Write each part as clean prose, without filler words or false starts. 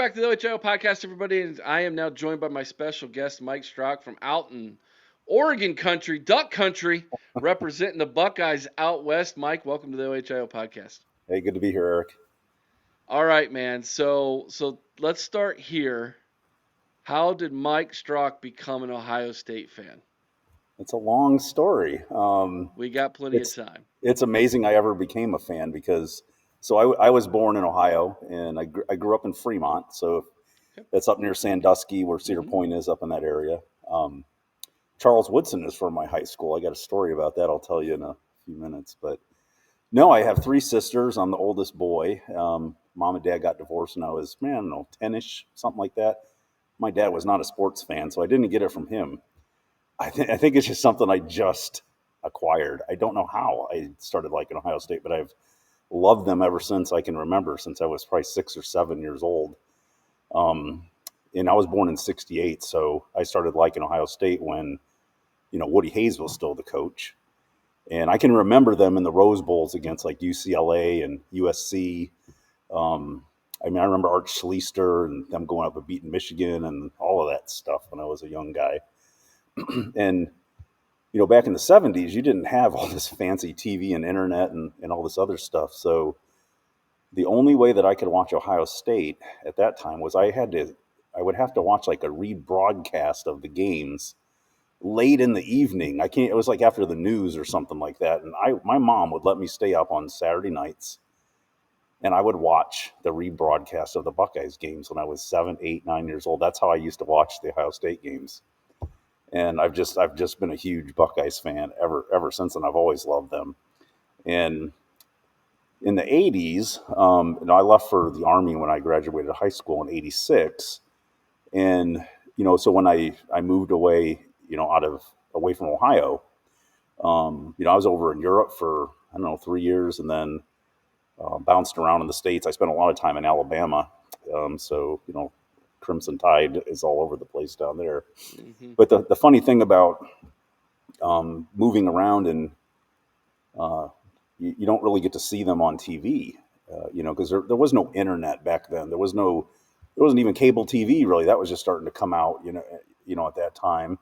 back to the OHIO podcast, everybody. And I am now joined by my special guest, Mike Strauch from out in Oregon country, Duck country, representing the Buckeyes out west. Mike, welcome to the OHIO podcast. Hey, good to be here, Eric. All right, man. So let's start here. How did Mike Strauch become an Ohio State fan? It's a long story. We got plenty of it's time. it's amazing I ever became a fan because I was born in Ohio and I grew up in Fremont, so Okay. that's up near Sandusky where Cedar hmm Point is up in that area. Um, Charles Woodson is from my high school. I got a story about that I'll tell you in a few minutes. But no, I have three sisters. I'm the oldest boy. Mom and dad got divorced when I was, man, I don't know, 10-ish, something like that. My dad was not a sports fan, so I didn't get it from him. I think it's just something I just acquired. I don't know how I started liking Ohio State, but I've loved them ever since I can remember, since I was probably 6 or 7 years old. Um, and I was born in '68, so I started liking Ohio State when Woody Hayes was still the coach, and I can remember them in the Rose Bowls against like UCLA and USC. Um, I mean, I remember Art Schlichter and them going up and beating Michigan and all of that stuff when I was a young guy. And back in the '70s, you didn't have all this fancy TV and internet and all this other stuff. So the only way that I could watch Ohio State at that time was I would have to watch like a rebroadcast of the games late in the evening. I can't, it was like after the news or something like that. And my mom would let me stay up on Saturday nights and I would watch the rebroadcast of the Buckeyes games when I was 7, 8, 9 years old. That's how I used to watch the Ohio State games. And I've just been a huge Buckeyes fan ever since, and I've always loved them. And in the '80s, I left for the Army when I graduated high school in '86, and so when I moved away, away from Ohio, I was over in Europe for I don't know 3 years, and then bounced around in the States. I spent a lot of time in Alabama, so Crimson Tide is all over the place down there. hmm But the funny thing about moving around and you don't really get to see them on TV, because there was no internet back then. There wasn't even cable TV really. That was just starting to come out, at that time.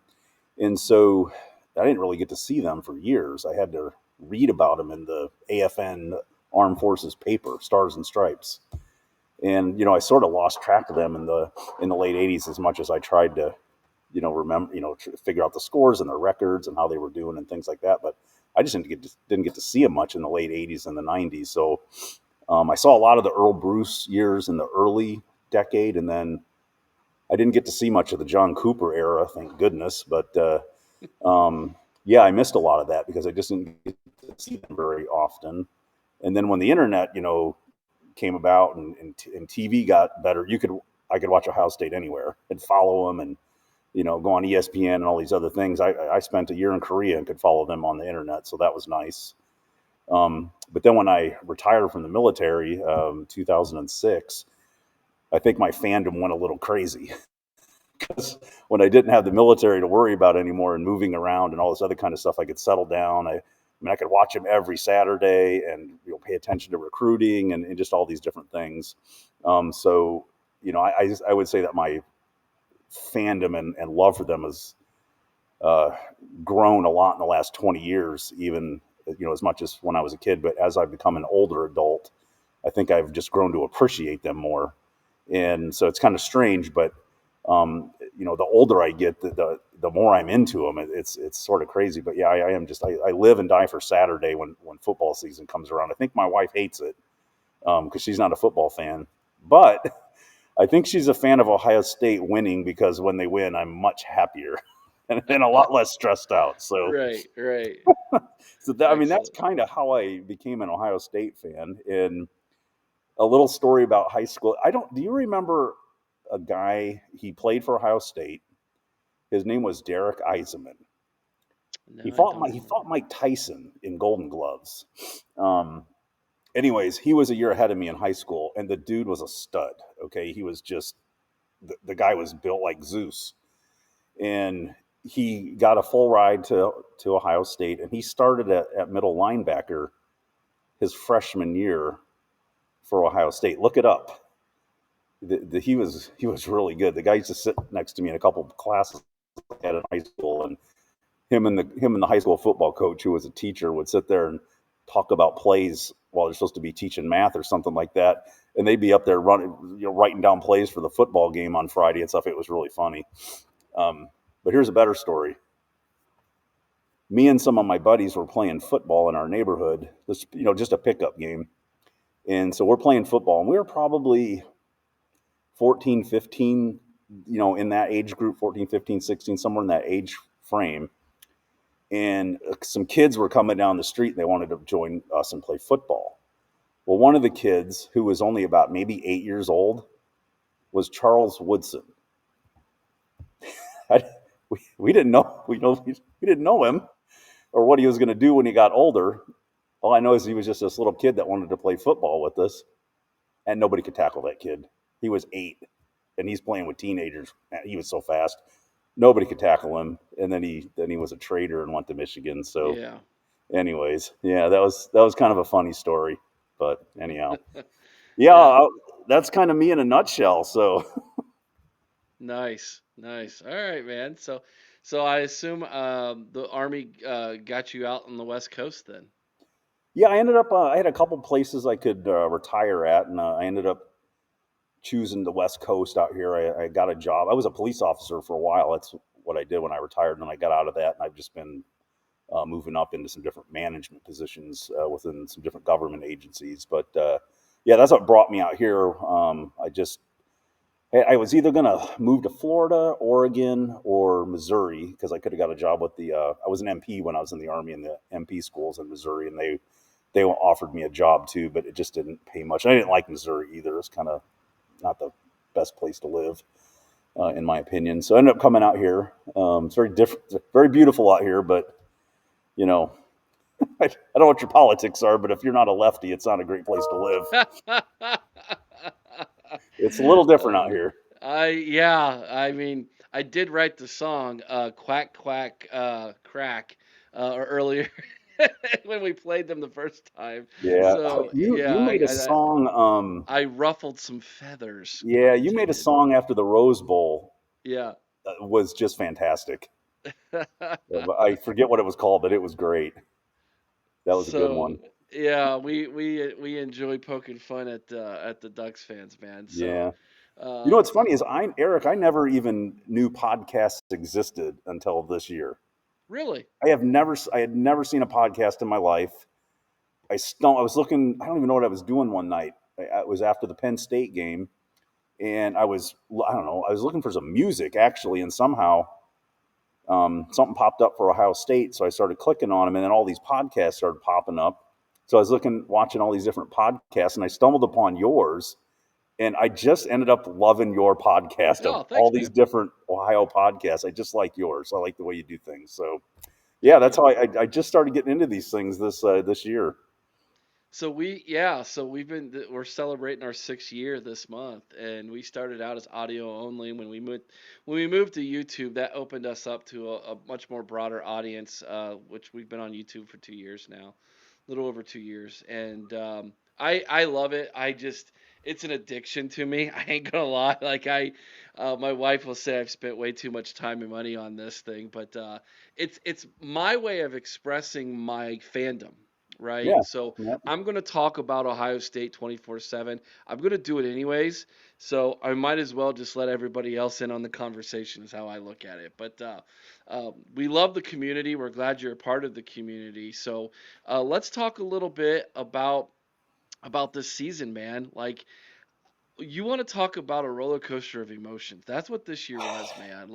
And so I didn't really get to see them for years. I had to read about them in the AFN Armed Forces paper, Stars and Stripes. And I sort of lost track of them in the late '80s as much as I tried to remember, figure out the scores and their records and how they were doing and things like that. But I just didn't get to see them much in the late '80s and the '90s. So I saw a lot of the Earl Bruce years in the early decade, and then I didn't get to see much of the John Cooper era, thank goodness. But yeah, I missed a lot of that because I just didn't get to see them very often. And then when the internet, came about and TV got better, I could watch Ohio State anywhere and follow them and go on ESPN and all these other things. I spent a year in Korea and could follow them on the internet, so that was nice. But then when I retired from the military, 2006, I think my fandom went a little crazy because when I didn't have the military to worry about anymore and moving around and all this other kind of stuff, I could settle down. I mean, I could watch them every Saturday and pay attention to recruiting and just all these different things. So I would say that my fandom and love for them has uh, grown a lot in the last 20 years, even as much as when I was a kid. But as I've become an older adult, I think I've just grown to appreciate them more. And so it's kind of strange, but the older I get, the more I'm into them. It's sort of crazy, but yeah, I am just I live and die for Saturday when football season comes around. I think my wife hates it because she's not a football fan, but I think she's a fan of Ohio State winning because when they win, I'm much happier and a lot less stressed out. So, Right, right. I mean, that's Excellent. kind of how I became an Ohio State fan. And a little story about high school. Do you remember a guy, he played for Ohio State. His name was Derek Eisenman. No, He I fought, he don't. fought Mike Tyson in Golden Gloves. Um, Anyways, he was a year ahead of me in high school, and the dude was a stud. Okay, he was just the guy was built like Zeus, and he got a full ride to Ohio State, and he started at middle linebacker his freshman year for Ohio State. Look it up. he was really good. The guy used to sit next to me in a couple of classes I had in high school, and him and the high school football coach, who was a teacher, would sit there and talk about plays while they're supposed to be teaching math or something like that, and they'd be up there running, writing down plays for the football game on Friday and stuff. It was really funny. But here's a better story. Me and some of my buddies were playing football in our neighborhood. This, just a pickup game, and so we're playing football, and we were probably 14, 15, in that age group, 14, 15, 16, somewhere in that age frame. And some kids were coming down the street and they wanted to join us and play football. Well, one of the kids, who was only about maybe 8 years old, was Charles Woodson. We didn't know we didn't know him or what he was going to do when he got older. All I know is he was just this little kid that wanted to play football with us, and nobody could tackle that kid. He was 8, and he's playing with teenagers. He was so fast, nobody could tackle him. And then he was a traitor and went to Michigan. So, Yeah. anyways, yeah, that was kind of a funny story. But anyhow, Yeah. yeah, that's kind of me in a nutshell. So, Nice. Nice. All right, man. So I assume the Army got you out on the West Coast then. yeah, I ended up. I had a couple places I could retire at, and I ended up choosing the West Coast out here. I got a job. I was a police officer for a while. That's what I did when I retired, and then I got out of that, and I've just been moving up into some different management positions within some different government agencies. But yeah, that's what brought me out here. I was either going to move to Florida, Oregon, or Missouri because I could have got a job with the. I was an MP when I was in the Army in the MP schools in Missouri, and they offered me a job too, but it just didn't pay much. I didn't like Missouri either. It's kind of not the best place to live, in my opinion. So I ended up coming out here. It's very different, very beautiful out here, but you know, I don't know what your politics are, but if you're not a lefty, it's not a great place to live. It's a little different out uh, here. yeah, I mean, I did write the song "Quack Quack Crack" earlier when we played them the first time. Yeah, So you yeah, made a song. I ruffled some feathers. Yeah, I you made a did. song after the Rose Bowl. Yeah. Was just fantastic. I forget what it was called, but it was great. That was a good So one. yeah, we enjoy poking fun at the Ducks fans, man. So Yeah. What's um, funny is Eric. I never even knew podcasts existed until this year. really, I had never seen a podcast in my life. I was looking. I don't even know what I was doing one night. It was after the Penn State game, and I don't know. I was looking for some music actually, and somehow something popped up for Ohio State. So I started clicking on them, and then all these podcasts started popping up. So I was watching all these different podcasts, and I stumbled upon yours, and I just ended up loving your podcast of oh, all thanks, these man. different Ohio podcasts. I just like yours. I like the way you do things. So yeah, Thank that's you. how I just started getting into these things this year. So we're celebrating our 6th year this month, and we started out as audio only. When we moved to YouTube, that opened us up to a much more broader audience, which we've been on YouTube for 2 years now, a little over 2 years, and I love it. It's an addiction to me. I ain't gonna lie. My wife will say I've spent way too much time and money on this thing, but it's my way of expressing my fandom, right? Yeah, So yeah, I'm going to talk about Ohio State 24/7. I'm going to do it anyways. So I might as well just let everybody else in on the conversation, is how I look at it. But we love the community. We're glad you're a part of the community. So let's talk a little bit about this season, man. Like, you want to talk about a roller coaster of emotions. That's what this year was, man.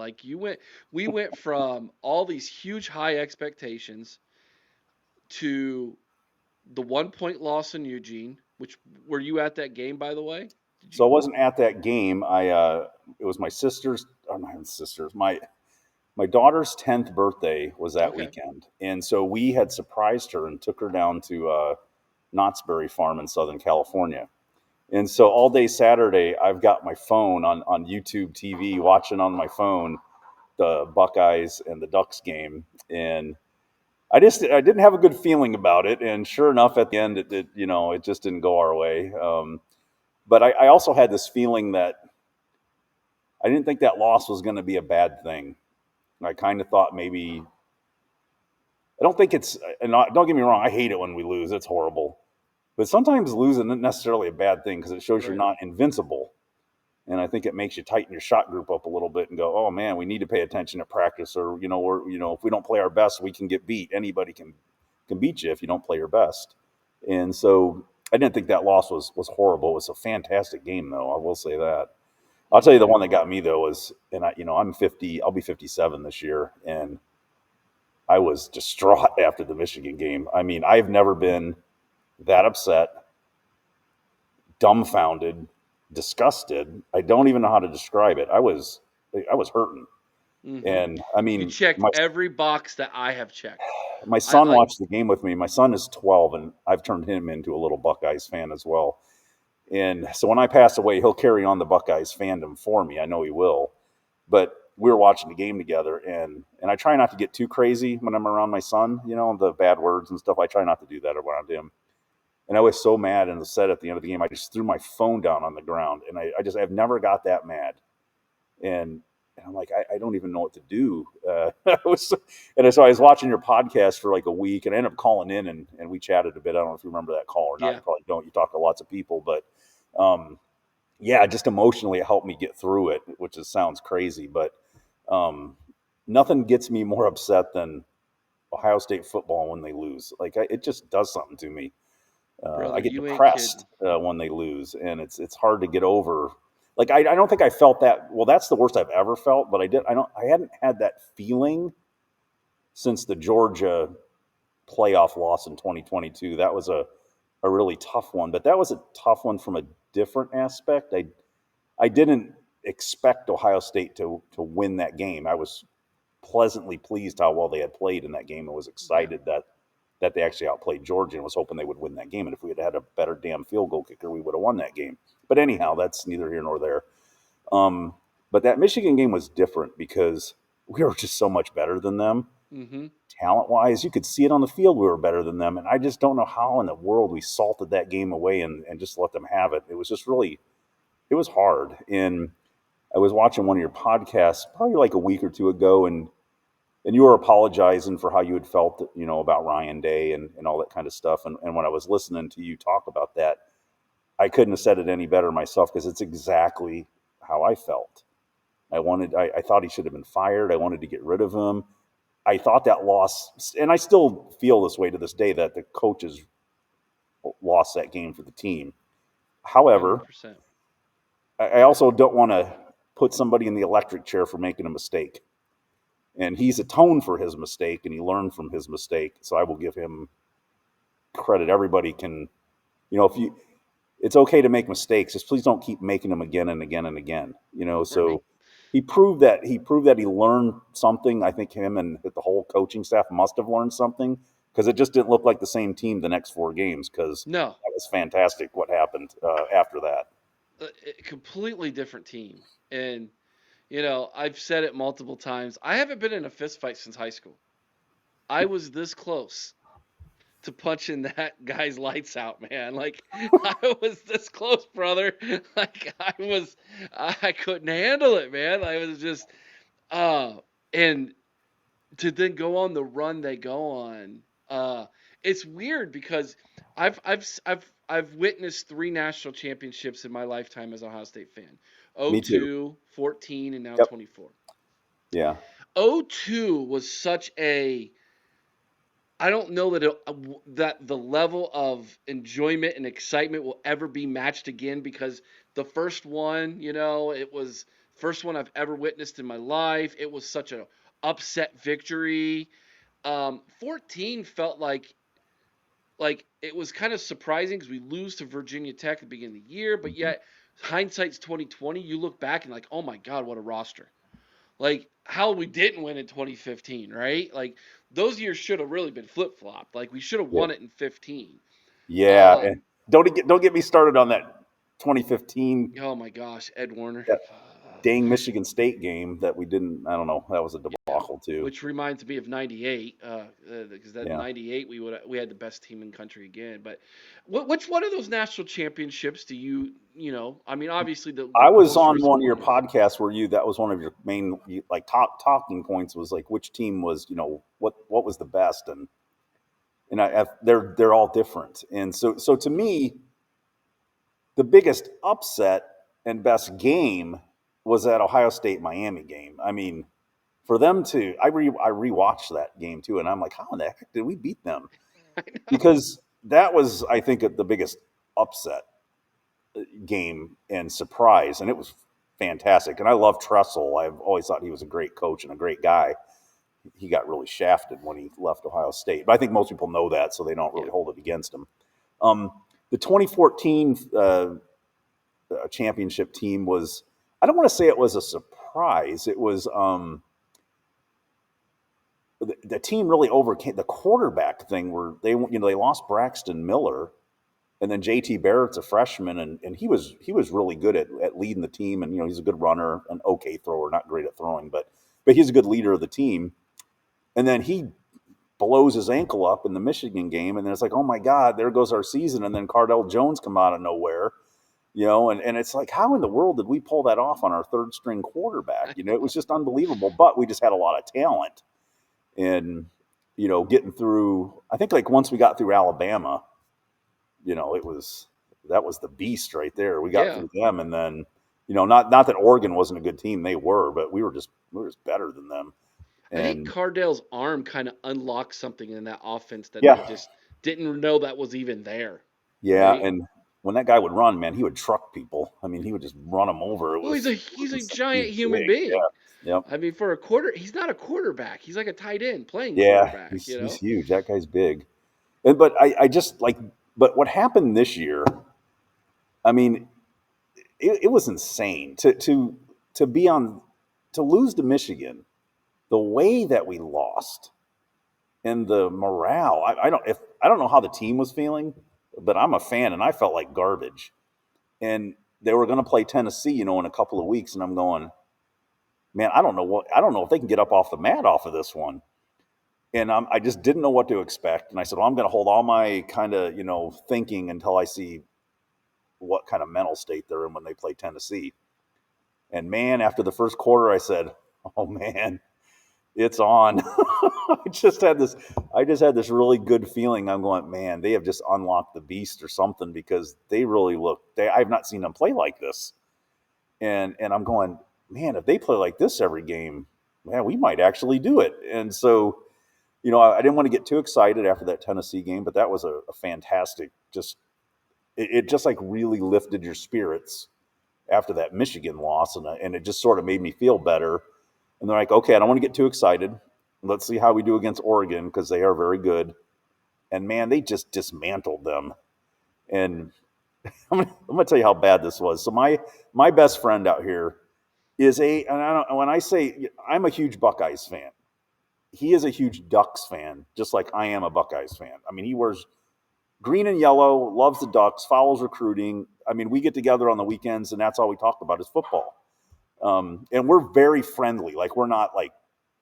We went from all these huge high expectations to the 1 point loss in Eugene, which, were you at that game, by the way? Did you? so I wasn't at that game. It was my sister's, or my sister's, my daughter's 10th birthday was that Okay. weekend, and so we had surprised her and took her down to Knott's Berry Farm in Southern California. And so all day Saturday, I've got my phone on YouTube TV, watching on my phone the Buckeyes and the Ducks game, and I didn't have a good feeling about it. And sure enough, at the end, it just didn't go our way. But I also had this feeling that I didn't think that loss was going to be a bad thing. I kind of thought maybe I don't think it's, and don't get me wrong, I hate it when we lose. It's horrible. But sometimes losing isn't necessarily a bad thing because it shows you're Right. not invincible. And I think it makes you tighten your shot group up a little bit and go, oh man, we need to pay attention at practice, or if we don't play our best, we can get beat. Anybody can beat you if you don't play your best. And so I didn't think that loss was horrible. It was a fantastic game, though. I will say that. I'll tell you the Mm-hmm. one that got me though was, and I'm 50. I'll be 57 this year, and I was distraught after the Michigan game. I mean, I've never been that upset, dumbfounded, disgusted. I don't even know how to describe it. I was hurting, Mm-hmm. and I You mean, checked my every box that I have checked. my I son like. watched the game with me. My son is 12, and I've turned him into a little Buckeyes fan as well. And so when I pass away, he'll carry on the Buckeyes fandom for me. I know he will. But we were watching the game together, and I try not to get too crazy when I'm around my son. The bad words and stuff. I try not to do that around him. And I was so mad and upset at the end of the game. I just threw my phone down on the ground, and I've never got that mad. And I'm like, I don't even know what to do. So I was watching your podcast for like a week, and I ended up calling in, and we chatted a bit. I don't know if you remember that call or not. Yeah. You probably don't. You talk to lots of people, but yeah, just emotionally it helped me get through it, which sounds crazy, but um, nothing gets me more upset than Ohio State football when they lose. Like it just does something to me. I Brother, get you ain't depressed kidding. when they lose, and it's hard to get over. Like I don't think I felt that. Well, that's the worst I've ever felt. But I hadn't had that feeling since the Georgia playoff loss in 2022. That was a really tough one. But that was a tough one from a different aspect. I didn't expect Ohio State to win that game. I was pleasantly pleased how well they had played in that game and was Yeah. excited that they actually outplayed Georgia and was hoping they would win that game. And if we had had a better damn field goal kicker, we would have won that game. But anyhow, that's neither here nor there. Um, but that Michigan game was different because we were just so much better than them. Mm-hmm. Talent wise, you could see it on the field. We were better than them. And I just don't know how in the world we salted that game away and just let them have it. It was just really, it was hard. And I was watching one of your podcasts probably like a week or two ago, and you were apologizing for how you had felt, about Ryan Day and all that kind of stuff. And when I was listening to you talk about that, I couldn't have said it any better myself because it's exactly how I felt. I thought he should have been fired. I wanted to get rid of him. I thought that loss, and I still feel this way to this day, that the coaches lost that game for the team. However, 100%. I also don't want to put somebody in the electric chair for making a mistake. And he's atoned for his mistake, and he learned from his mistake. So I will give him credit. Everybody can, if you, it's okay to make mistakes. Just please don't keep making them again and again and again. Right. So he proved that he learned something. I think him and the whole coaching staff must have learned something because it just didn't look like the same team the next 4 games. Because No, that was fantastic what happened after that. a completely different team. And, I've said it multiple times. I haven't been in a fist fight since high school. I was this close to punching that guy's lights out, man. Like I was this close, brother. Like I couldn't handle it, man. I was just uh and to then go on the run they go on. It's weird because I've witnessed 3 national championships in my lifetime as a Ohio State fan. Me too. 02, 14, and now Yep. 24. Yeah. 02 was such a I don't know that the level of enjoyment and excitement will ever be matched again because the first one, it was first one I've ever witnessed in my life. It was such a upset victory. 14 felt like it was kind of surprising because we lose to Virginia Tech at the beginning of the year, but Mhm. yet hindsight's 2020. You look back and like, oh my God, what a roster! Like how we didn't win in 2015, right? Like those years should have really been flip flopped. Like we should have Yeah. won it in 15. Yeah. Um, And don't get me started on that 2015 oh my gosh, Ed Warner. that dang Michigan State game that we didn't. I don't know. That was a Yeah, debacle. powerful too. Which reminds me of '98, because that Yeah. '98 we had the best team in country again. But which one of those national championships do you? I mean, obviously I the was most on recent one of one your is podcasts where that was one of your main like talking points was like which team was, what was the best, and they're all different. And so to me, the biggest upset and best game was that Ohio State Miami game. I mean, for them to I rewatched that game too, and I'm like, how in the heck did we beat them? I know. Because that was, I think, the biggest upset game and surprise, and it was fantastic. And I love Tressel. I've always thought he was a great coach and a great guy. He got really shafted when he left Ohio State, but I think most people know that, so they don't really Yeah. hold it against him. Um, the 2014 championship team was, I don't want to say it was a surprise. It was the team really overcame the quarterback thing where they lost Braxton Miller, and then JT Barrett's a freshman, and he was really good at leading the team, and he's a good runner, an okay thrower, not great at throwing, but he's a good leader of the team. And then he blows his ankle up in the Michigan game, and then it's like, oh my God, there goes our season. And then Cardell Jones come out of nowhere, and it's like, how in the world did we pull that off on our third string quarterback? I It was know. just unbelievable. But we just had a lot of talent, and getting through. I think like once we got through Alabama, it was that was the beast right there. We got Yeah. through them, and then not that Oregon wasn't a good team, they were, but we were just better than them. I think And Cardell's arm kind of unlocked something in that offense that they yeah, just didn't know that was even there, yeah, right? and when that guy would run, man, he would truck people. I mean, he would just run them over. It Well, was, it he's was a insane. giant He's human big. being. Yeah, yep, I mean, he's not a quarterback. He's like a tight end playing yeah. quarterback, He's huge. That guy's big. But I just like, but what happened this year? I mean, it was insane to be on to lose to Michigan the way that we lost and the morale. I don't know how the team was feeling, but I'm a fan and I felt like garbage. And they were going to play Tennessee, in a couple of weeks, and I'm going, man, I don't know if they can get up off the mat off of this one. And I just didn't know what to expect. And I said, well, I'm going to hold all my kind of thinking until I see what kind of mental state they're in when they play Tennessee. And man, after the first quarter, I said, oh man, it's on. I just had this really good feeling. I'm going, man, they have just unlocked the beast or something, because they really I've not seen them play like this. And I'm going, man, if they play like this every game, man, we might actually do it. And so, I didn't want to get too excited after that Tennessee game, but that was a fantastic, it just like really lifted your spirits after that Michigan loss, and it just sort of made me feel better. And they're like, okay, I don't want to get too excited. Let's see how we do against Oregon, because they are very good. And man, they just dismantled them. And I'm gonna tell you how bad this was. So my best friend out here and I don't, when I say I'm a huge Buckeyes fan, he is a huge Ducks fan, just like I am a Buckeyes fan. I mean, he wears green and yellow, loves the Ducks, follows recruiting. I mean, we get together on the weekends, and that's all we talk about is football. And we're very friendly. Like, we're not like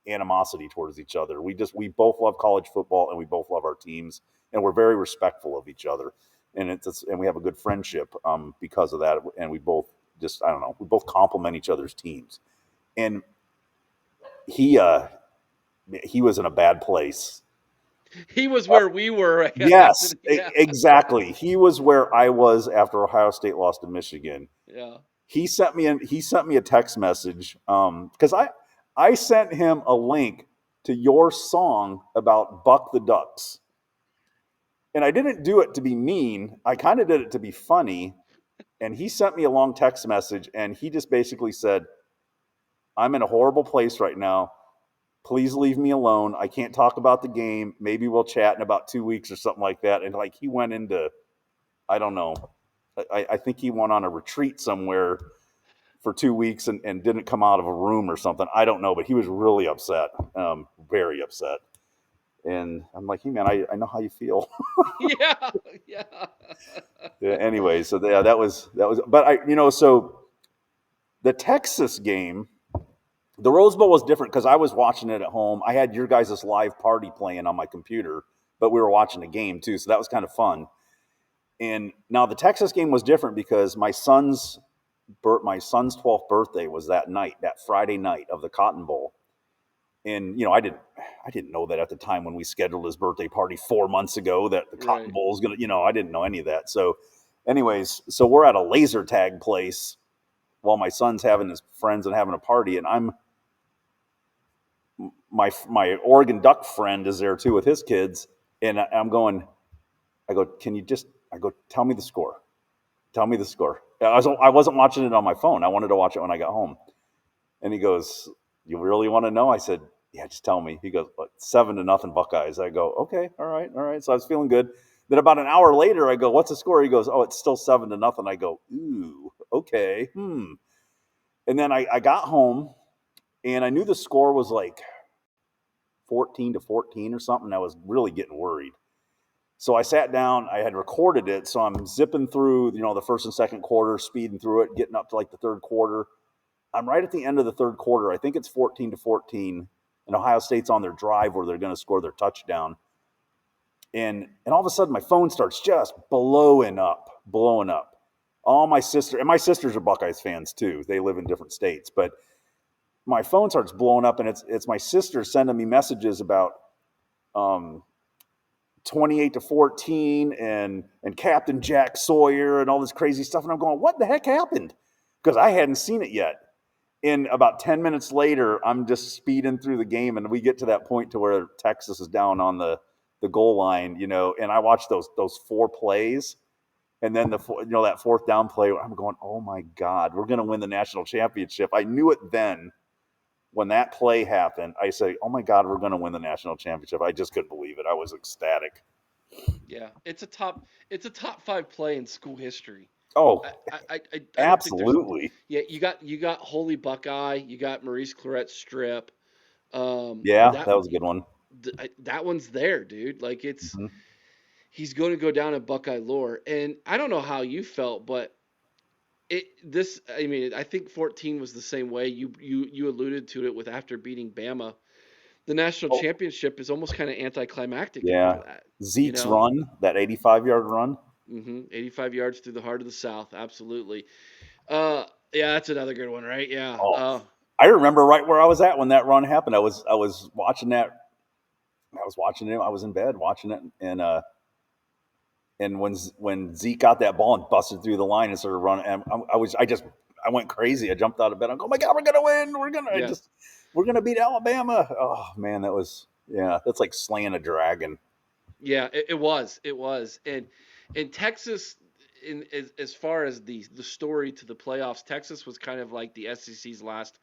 animosity towards each other. We both love college football, and we both love our teams, and we're very respectful of each other. And and we have a good friendship because of that. And we both just, I don't know, we both compliment each other's teams. And he he was in a bad place. He was where we were after Yes, yeah. exactly. He was where I was after Ohio State lost to Michigan. Yeah. He sent me a text message because I sent him a link to your song about Buck the Ducks, and I didn't do it to be mean. I kind of did it to be funny. And he sent me a long text message, and he just basically said, "I'm in a horrible place right now. Please leave me alone. I can't talk about the game. Maybe we'll chat in about 2 weeks," or something like that. And like, he went into, I don't know. I think he went on a retreat somewhere for 2 weeks and didn't come out of a room or something. I don't know, but he was really upset, very upset. And I'm like, hey man, I know how you feel. Yeah. Yeah. Yeah, anyway, so that was, but so the Texas game, The Rose Bowl was different because I was watching it at home. I had your guys' live party playing on my computer, but we were watching the game too, so that was kind of fun. And now the Texas game was different because my son's 12th birthday was that night, that Friday night of the Cotton Bowl. And I didn't know that at the time when we scheduled his birthday party 4 months ago that the Cotton Right. Bowl is gonna, I didn't know any of that. So, anyways, so we're at a laser tag place while my son's having his friends and having a party, and my Oregon Duck friend is there too with his kids, and I'm going. I go, can you just? I go, tell me the score. Tell me the score. I wasn't watching it on my phone. I wanted to watch it when I got home. And he goes, you really want to know? I said, yeah, just tell me. He goes, 7-0 Buckeyes. I go, okay, all right, all right. So I was feeling good. Then about an hour later, I go, what's the score? He goes, oh, it's still 7-0. I go, ooh, okay, And then I got home, and I knew the score was like 14-14 or something. I was really getting worried. So I sat down. I had recorded it, so I'm zipping through, the first and second quarter, speeding through it, getting up to like the third quarter. I'm right at the end of the third quarter. I think it's 14-14, and Ohio State's on their drive where they're going to score their touchdown. And all of a sudden, my phone starts just blowing up. All my sisters are Buckeyes fans too. They live in different states, but my phone starts blowing up, and it's my sister sending me messages about 28-14 and Captain Jack Sawyer and all this crazy stuff. And I'm going, what the heck happened? Because I hadn't seen it yet. And about 10 minutes later, I'm just speeding through the game, and we get to that point to where Texas is down on the goal line, and I watch those 4 plays. And then that fourth down play, I'm going, oh my God, we're going to win the national championship. I knew it then. When that play happened, I say, oh my God, we're going to win the national championship. I just couldn't believe it. I was ecstatic. Yeah, it's a top 5 play in school history. Oh, I don't think there's. absolutely. Yeah, you got Holy Buckeye, you got Maurice Claret's strip. Yeah, That that was a good one. that one's there, dude. Like Mhm. he's going to go down in Buckeye lore. And I don't know how you felt, but I mean, I think 14 was the same way. You alluded to it with after beating Bama. The national Oh, championship is almost kind of anticlimactic after yeah. that. You Zeke's know, run, that 85-yard run. 85 yards through the heart of the South, absolutely. Uh, yeah, that's another good one, right? Yeah. Oh, I remember right where I was at when that run happened. I was watching that. I was watching it. I was in bed watching it, and when Zeke got that ball and busted through the line and started running, and I went crazy. I jumped out of bed. I'm going, oh my God, we're gonna win. Yeah. We're gonna beat Alabama. Oh man, that's like slaying a dragon. Yeah, it was, and Texas, as far as the story to the playoffs, Texas was kind of like the SEC's last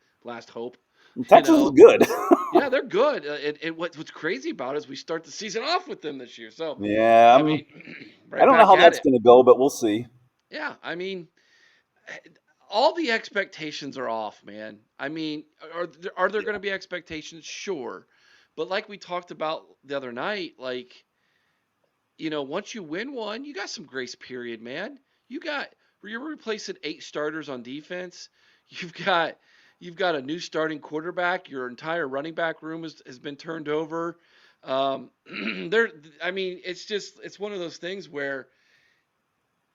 hope. You Texas is know, good. yeah, they're good. And what's crazy about it is we start the season off with them this year. So, Yeah, I mean, I right don't know back how at that's it. gonna go, but we'll see. Yeah, I mean, all the expectations are off, man. I mean, are there going to be expectations? Sure, but like we talked about the other night, like once you win one, you got some grace period, man. You got you're replacing 8 starters on defense. You've got you've got a new starting quarterback. Your entire running back room has been turned over. Um, there, I mean, it's one of those things where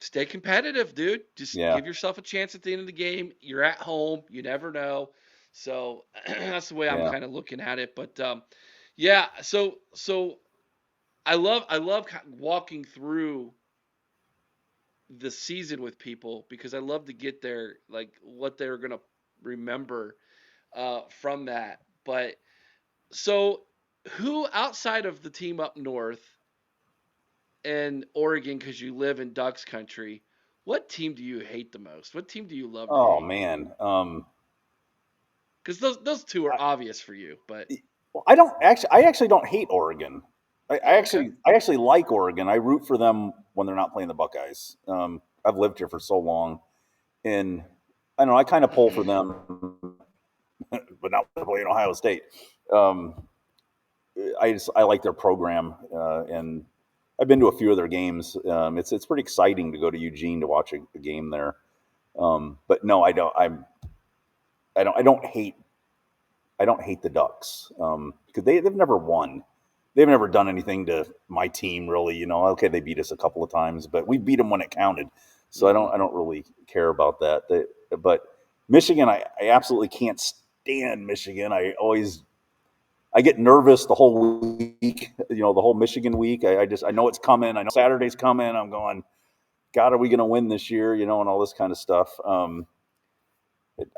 stay competitive, dude. Just Yeah, give yourself a chance at the end of the game. You're at home. You never know. So that's the way I'm yeah. kind of looking at it. But yeah, so I love walking through the season with people because I love to get their like what they're gonna remember from that. But so who outside of the team up north and Oregon because you live in Ducks country, what team do you hate the most? What team do you love to Oh hate? man. Because those two are obvious for you, but Well, I don't actually. I actually don't hate Oregon. oh okay. I actually like Oregon. I root for them when they're not playing the Buckeyes. I've lived here for so long, and I don't know. I kind of pull for them, but not playing Ohio State. Um, I like their program, and I've been to a few of their games. It's pretty exciting to go to Eugene to watch a game there. But no, I don't. I don't hate. I don't hate the Ducks because they've never won. They've never done anything to my team really. Okay, they beat us a couple of times, but we beat them when it counted. So Mm-hmm. I don't really care about that. But Michigan, I absolutely can't stand Michigan. I get nervous the whole week. The whole Michigan week. I know it's coming. I know Saturday's coming. I'm going, God, are we going to win this year? And all this kind of stuff.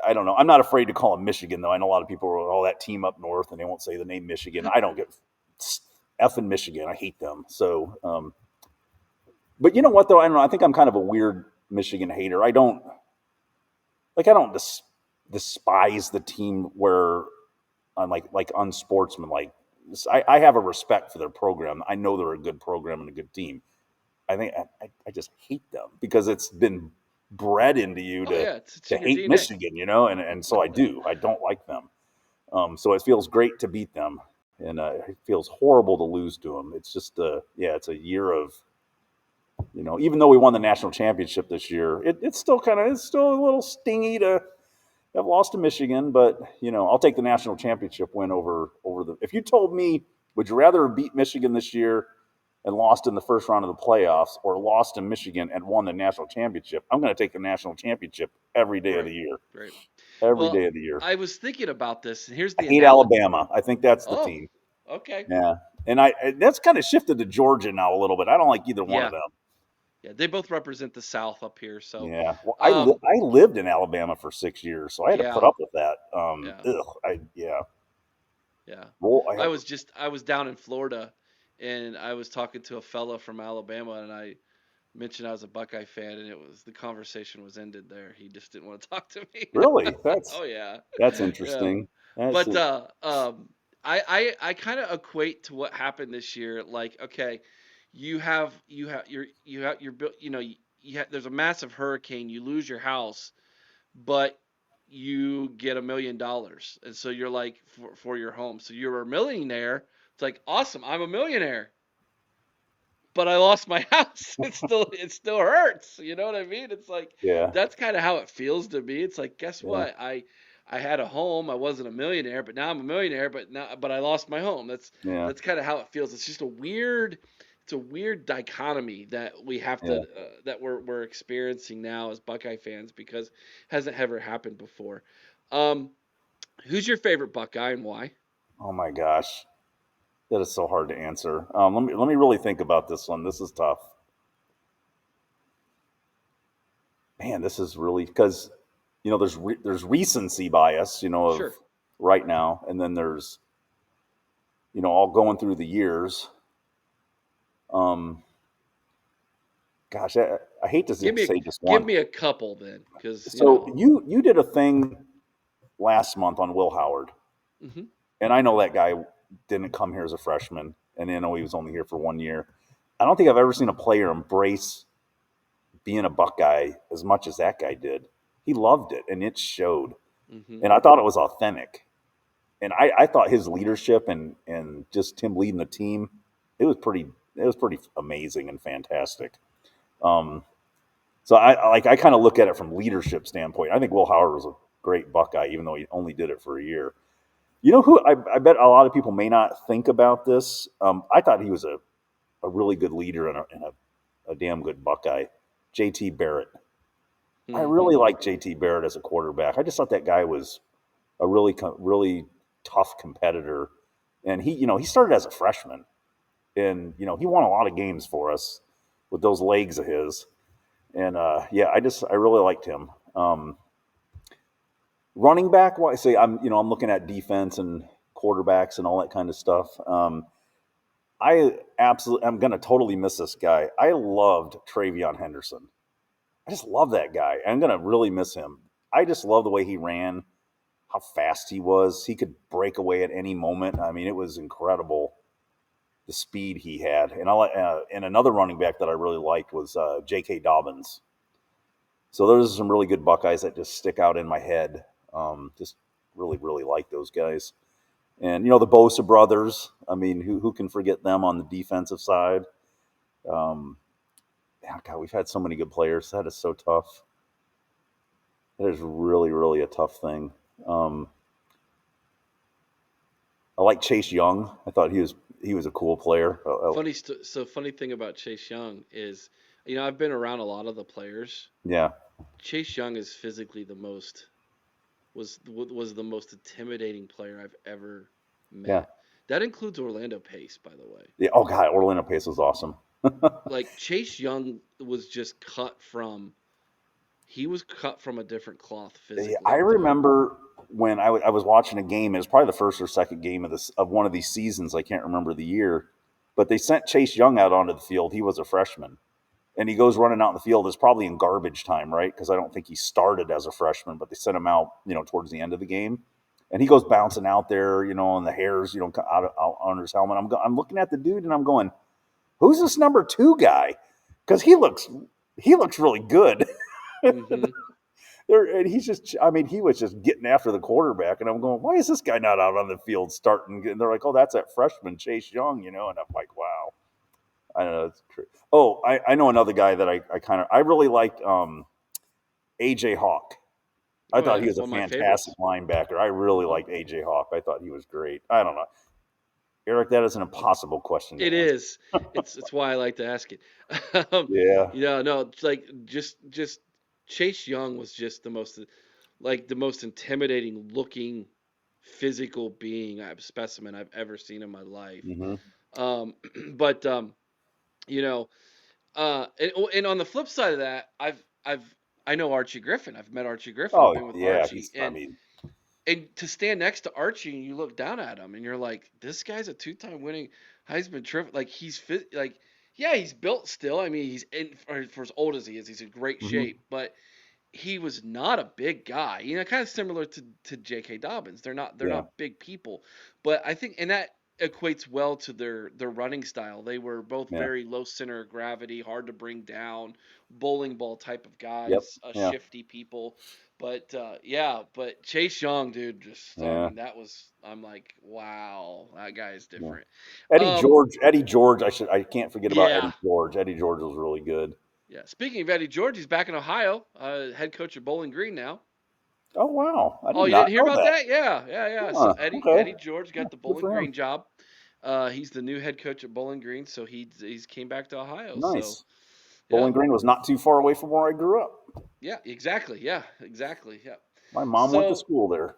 I don't know. I'm not afraid to call them Michigan, though. I know a lot of people are, oh, that team up north, and they won't say the name Michigan. I don't get effing Michigan. I hate them. So, but you know what, though? I don't know. I think I'm kind of a weird Michigan hater. I don't despise the team where I'm like unsportsmanlike. I have a respect for their program. I know they're a good program and a good team. I think I just hate them because it's been bred into you Oh yeah, it's to in your hate DNA. Michigan, and so I do. I don't like them. So it feels great to beat them, and it feels horrible to lose to them. It's just it's a year of even though we won the national championship this year, it's still a little stingy to have lost to Michigan, but I'll take the national championship win over the. If you told me, would you rather beat Michigan this year and lost in the first round of the playoffs, or lost to Michigan and won the national championship? I'm going to take the national championship every day of Right. the year. Right. Every Well, day of the year. I was thinking about this, and here's I the hate analogy. Alabama. I think that's the Oh, team. okay. Yeah, and that's kind of shifted to Georgia now a little bit. I don't like either one of Yeah. them. Yeah. They both represent the South up here. So, Yeah, well, um, I lived in Alabama for 6 years, so I had to put yeah. up with that. Yeah. Yeah. Yeah. Well, I was down in Florida, and I was talking to a fella from Alabama, and I mentioned I was a Buckeye fan, and the conversation was ended there. He just didn't want to talk to me. really, Oh yeah. that's Yeah. interesting. That's But I kind of equate to what happened this year. Like, okay, you have your there's a massive hurricane. You lose your house, but you get $1 million, and so you're like for your home. So you're a millionaire. It's like awesome. I'm a millionaire, but I lost my house. It still hurts. You know what I mean? It's like yeah, that's kind of how it feels to me. It's like, guess yeah, what? I had a home. I wasn't a millionaire, but now I'm a millionaire. But I lost my home. yeah, That's kind of how it feels. It's just a weird. It's a weird dichotomy that we have to yeah. that we're experiencing now as Buckeye fans because it hasn't ever happened before. Um, who's your favorite Buckeye and why? Oh my gosh, that is so hard to answer. Let me really think about this one. This is tough, man. This is really because there's recency bias, of Sure. right now, and then there's all going through the years. Um, Gosh, I hate to Give me a say just give one. me a couple then, because So you did a thing last month on Will Howard, hmm and I know that guy didn't come here as a freshman, and I know he was only here for 1 year. I don't think I've ever seen a player embrace being a Buckeye as much as that guy did. He loved it, and it showed. hmm And I thought it was authentic. And I thought his leadership and just him leading the team, it was pretty amazing and fantastic. Um, so I kind of look at it from leadership standpoint. I think Will Howard was a great Buckeye, even though he only did it for a year. You know who I bet a lot of people may not think about this. I thought he was a really good leader and a damn good Buckeye. JT Barrett. I hmm really like JT Barrett as a quarterback. I just thought that guy was a really tough competitor, and he started as a freshman, and he won a lot of games for us with those legs of his. And yeah, I really liked him. Running back, why say I'm looking at defense and quarterbacks and all that kind of stuff. I'm gonna totally miss this guy. I loved Travion Henderson. I just love that guy. I'm gonna really miss him. I just love the way he ran, how fast he was. He could break away at any moment. I mean, it was incredible the speed he had. And another running back that I really liked was J.K. Dobbins. So those are some really good Buckeyes that just stick out in my head. Just really like those guys. And the Bosa brothers. I mean, who can forget them on the defensive side? Um, yeah, God, we've had so many good players. That is so tough. That is really a tough thing. Um, I like Chase Young. I thought he was a cool player. Funny thing about Chase Young is, I've been around a lot of the players. Yeah, Chase Young is physically was the most intimidating player I've ever yeah, met. That includes Orlando Pace, by the way. yeah. Oh God, Orlando Pace was awesome. Like Chase Young was just he was cut from a different cloth Yeah, physically. I I'm telling you. remember when I was watching a game. It was probably the first or second game of one of these seasons. I can't remember the year, but they sent Chase Young out onto the field. He was a freshman, and he goes running out in the field. It's probably in garbage time, right? Because I don't think he started as a freshman, but they sent him out, towards the end of the game, and he goes bouncing out there, and the hairs, out on his helmet. I'm looking at the dude, and I'm going, "Who's this number two guy?" Because he looks really good. Hmm. And he's just, I mean, he was just getting after the quarterback, and I'm going, "Why is this guy not out on the field starting?" And they're like, "Oh, that's that freshman Chase Young," and I'm like, "Wow." I don't know. It's true. Oh, I know another guy that I really liked, AJ Hawk. I Oh thought yeah, he was a one of my fantastic favorites. linebacker. I really Hmm. liked AJ Hawk. I thought he was great. I don't know, Eric. That is an impossible question to It answer. is. It's why I like to ask it. Yeah. No, it's like just Chase Young was just the most intimidating looking physical being specimen I've ever seen in my life. Hmm. Um, but you know, and on the flip side of that, I know Archie Griffin. I've met Archie Griffin. I've Oh been with yeah. Archie, I mean, and to stand next to Archie and you look down at him and you're like, this guy's a two-time winning Heisman Trophy. Like he's fit. Like yeah, he's built still. I mean, he's for as old as he is, he's in great hmm shape. But he was not a big guy. Kind of similar to J.K. Dobbins. They're yeah, not big people, but I think and that equates well to their running style. They were both yeah, very low center of gravity, hard to bring down, bowling ball type of yep, guys, yeah, shifty people. But yeah, but Chase Young, dude, just I yeah. mean that was I'm like wow, that guy is Yeah. different. Eddie Um, George, Eddie George. I can't forget about yeah, Eddie George. Eddie George was really good. yeah. Speaking of Eddie George, he's back in Ohio, head coach at Bowling Green now. Oh wow, I Oh, did you not didn't hear know about that. that? Yeah, yeah, yeah. So Huh, okay, Eddie George yeah, got the good Bowling for him. Green job. He's the new head coach at Bowling Green, so he's came back to Ohio. So Nice. yeah, Bowling Green was not too far away from where I grew up. yeah, exactly. Yeah, exactly. Yeah. My mom went to So, school there.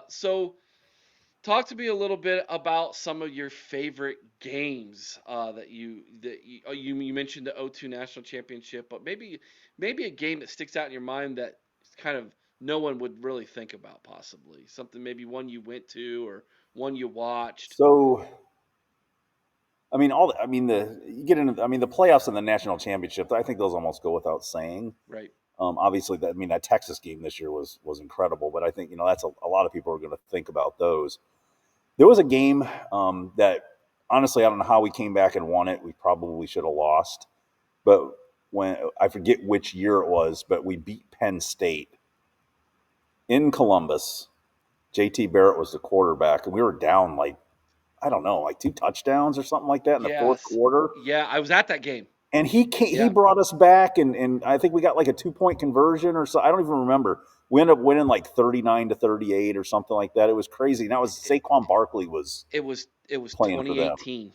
so talk to me a little bit about some of your favorite games you mentioned the '02 national championship, but maybe a game that sticks out in your mind that kind of no one would really think about possibly something maybe one you went to or one you watched, So I mean, I mean, the you get into, I mean, the playoffs and the national championship. I think those almost go without saying. right? Obviously, I mean, that Texas game this year was incredible, but I think that's a lot of people are going to think about those. There was a game that honestly, I don't know how we came back and won it. We probably should have lost, but when I forget which year it was, but we beat Penn State in Columbus. JT Barrett was the quarterback, and we were down like, I don't know, like two touchdowns or something like that in the fourth Yes, quarter. yeah, I was at that game. And he Yeah, brought us back, and I think we got like a 2 point conversion or so. I don't even remember. We ended up winning like 39-38 or something like that. It was crazy. And that was it, Saquon Barkley was it was playing for them. 2018.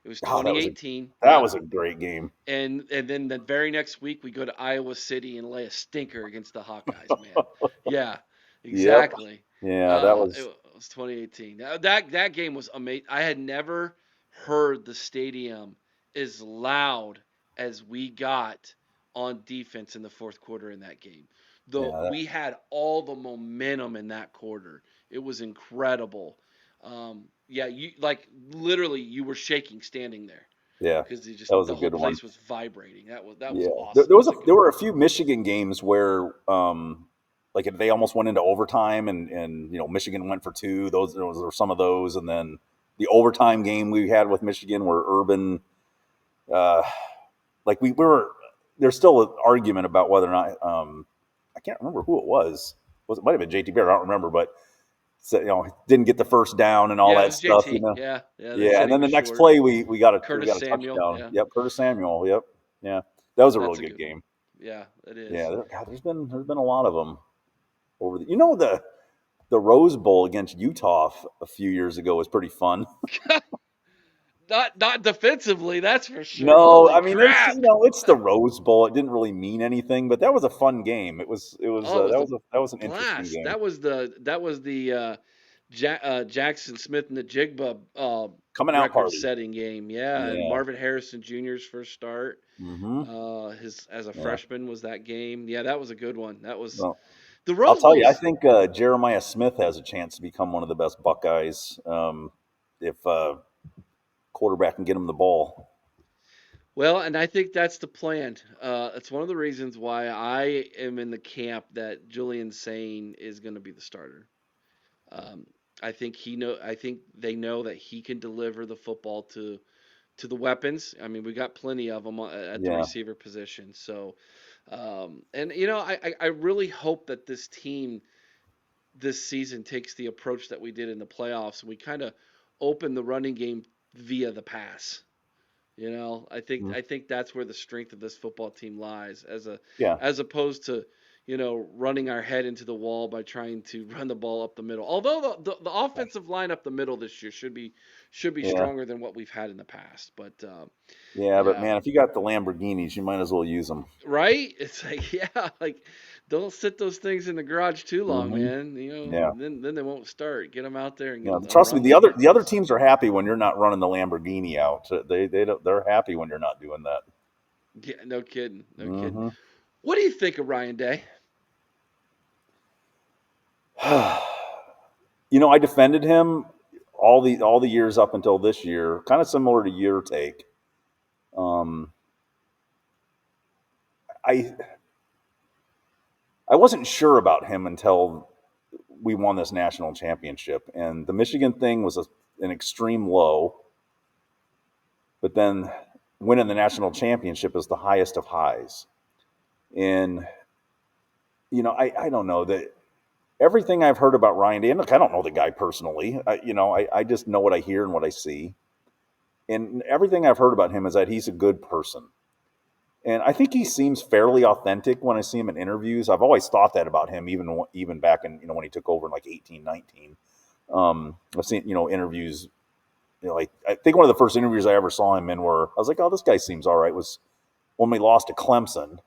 It was Oh, 2018. that Yep. was a great game. And then the very next week we go to Iowa City and lay a stinker against the Hawkeyes, man. Yeah, Yep. exactly. Yeah, that It was. was 2018. That game was amazing. I had never heard the stadium as loud as we got on defense in the fourth quarter in that game. Though Yeah, we had all the momentum in that quarter. It was incredible. Yeah, you like literally you were shaking standing there yeah, because that was a the whole good one. place was vibrating. That was Yeah, awesome. That's a good there one. were a few Michigan games where like they almost went into overtime, and Michigan went for two. Those were some of those, and then the overtime game we had with Michigan where Urban, uh, like we were. There's still an argument about whether or not I can't remember who it was. It might have been JT Bear. I don't remember, but so, didn't get the first down and all Yeah, it that was stuff. JT. Yeah, yeah. They Yeah, said and he then was the next short. play we got Curtis a Samuel. touchdown. Yeah, Yep, Curtis Samuel. Yep, yeah, that was a that's really a good good one. game. Yeah, it Yeah, is. God, there's been a lot of them over the. the Rose Bowl against Utah a few years ago was pretty fun. Not defensively, that's for sure. No, Holy I mean it's crap! it's the Rose Bowl. It didn't really mean anything, but that was a fun game. Oh, it was a That was an interesting blast. game. That was the Jackson Smith and the Jigba Coming out party. record-setting game. Yeah, and Yeah. Marvin Harrison Jr.'s first start. Mm-hmm. His as a Yeah. freshman was that game. Yeah, that was a good one. That was Well, the I'll Rose tell you, I Bowl's. think Jeremiah Smith has a chance to become one of the best Buckeyes if quarterback can get him the ball. Well, and I think that's the plan. It's one of the reasons why I am in the camp that Julian Sane is going to be the starter. Um, I think he know. I think they know that he can deliver the football to the weapons. I mean, we got plenty of them at the Yeah, receiver position. So, and you know, I really hope that this team this season takes the approach that we did in the playoffs. We kind of open the running game via the pass. You know, mm, I think that's where the strength of this football team lies, yeah, as opposed to running our head into the wall by trying to run the ball up the middle. Although the offensive line up the middle this year should be yeah, stronger than what we've had in the past. But yeah. But yeah, man, if you got the Lamborghinis, you might as well use them. right? It's like yeah, like don't sit those things in the garage too long, Hmm. man. You know, Yeah. then they won't start. Get them out there and Yeah, trust me. run those The other weapons. teams are happy when you're not running the Lamborghini out. They don't, they're happy when you're not doing that. Yeah, no kidding, no kidding. Hmm. What do you think of Ryan Day? I defended him all the years up until this year, kind of similar to your take. Um, I I wasn't sure about him until we won this national championship, and the Michigan thing was an extreme low. But then winning the national championship is the highest of highs. And I don't know that everything I've heard about Ryan Day. And look, I don't know the guy personally. I just know what I hear and what I see. And everything I've heard about him is that he's a good person. And I think he seems fairly authentic when I see him in interviews. I've always thought that about him, even back in when he took over in like 18, 19. I've seen interviews. Like I think one of the first interviews I ever saw him in where I was like, oh, this guy seems all right. Was when we lost to Clemson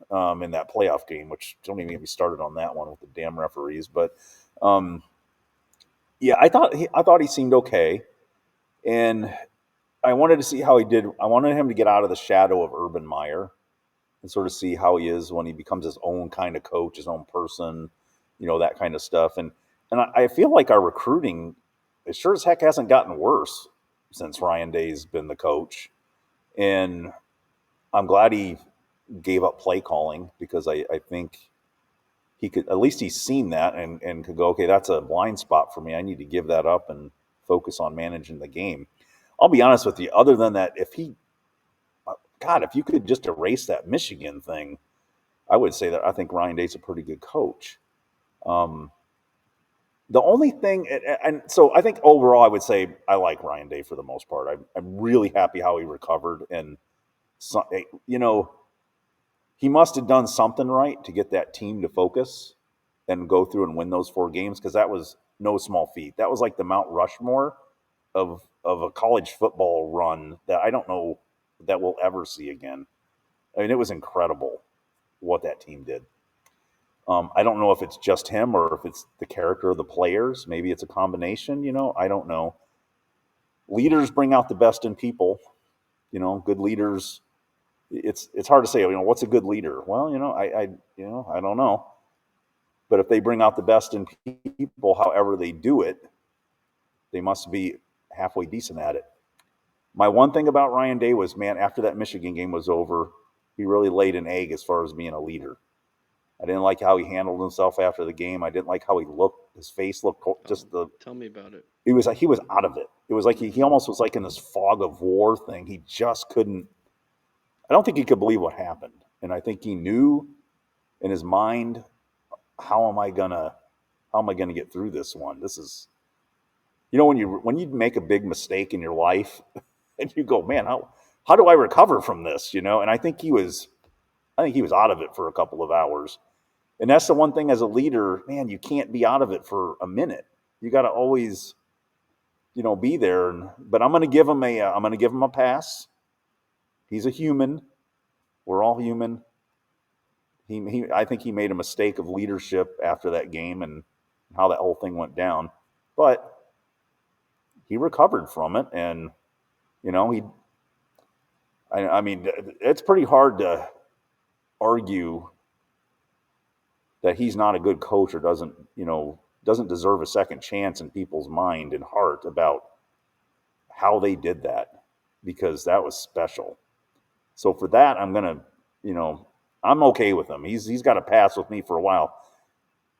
in that playoff game, which don't even get me started on that one with the damn referees. But um, yeah, I thought he seemed okay, and I wanted to see how he did. I wanted him to get out of the shadow of Urban Meyer and sort of see how he is when he becomes his own kind of coach, his own person, that kind of stuff. And I feel like our recruiting, it sure as heck hasn't gotten worse since Ryan Day's been the coach. And I'm glad he gave up play calling because I think he could at least he's seen that and could go, okay, that's a blind spot for me. I need to give that up and focus on managing the game. I'll be honest with you, other than that, if you could just erase that Michigan thing, I would say that I think Ryan Day's a pretty good coach. Um, the only thing, and so I think overall, I would say I like Ryan Day for the most part. I'm really happy how he recovered, and so, he must have done something right to get that team to focus and go through and win those 4 games because that was no small feat. That was like the Mount Rushmore of a college football run that I don't know that we'll ever see again. I mean, it was incredible what that team did. I don't know if it's just him or if it's the character of the players. Maybe it's a combination. I don't know. Leaders bring out the best in people. Good leaders. It's hard to say. What's a good leader? Well, I don't know. But if they bring out the best in people, however they do it, they must be halfway decent at it. My one thing about Ryan Day was, man, after that Michigan game was over, he really laid an egg as far as being a leader. I didn't like how he handled himself after the game. I didn't like how he looked. His face looked Oh, just the. tell me about it. It was like he was out of it. It was like he Hmm. almost was like in this fog of war thing. He just couldn't. I don't think he could believe what happened, and I think he knew in his mind, how am I gonna get through this one? This is, when you make a big mistake in your life, and you go, man, how do I recover from this? And I think he was out of it for a couple of hours. And that's the one thing as a leader, man, you can't be out of it for a minute. You got to always, be there. But I'm going to give him a pass. He's a human. We're all human. I think he made a mistake of leadership after that game and how that whole thing went down. But he recovered from it, and you know, he. I mean, it's pretty hard to argue that he's not a good coach or doesn't deserve a second chance in people's mind and heart about how they did that, because that was special. So for that, you know, I'm okay with him. He's got to pass with me for a while,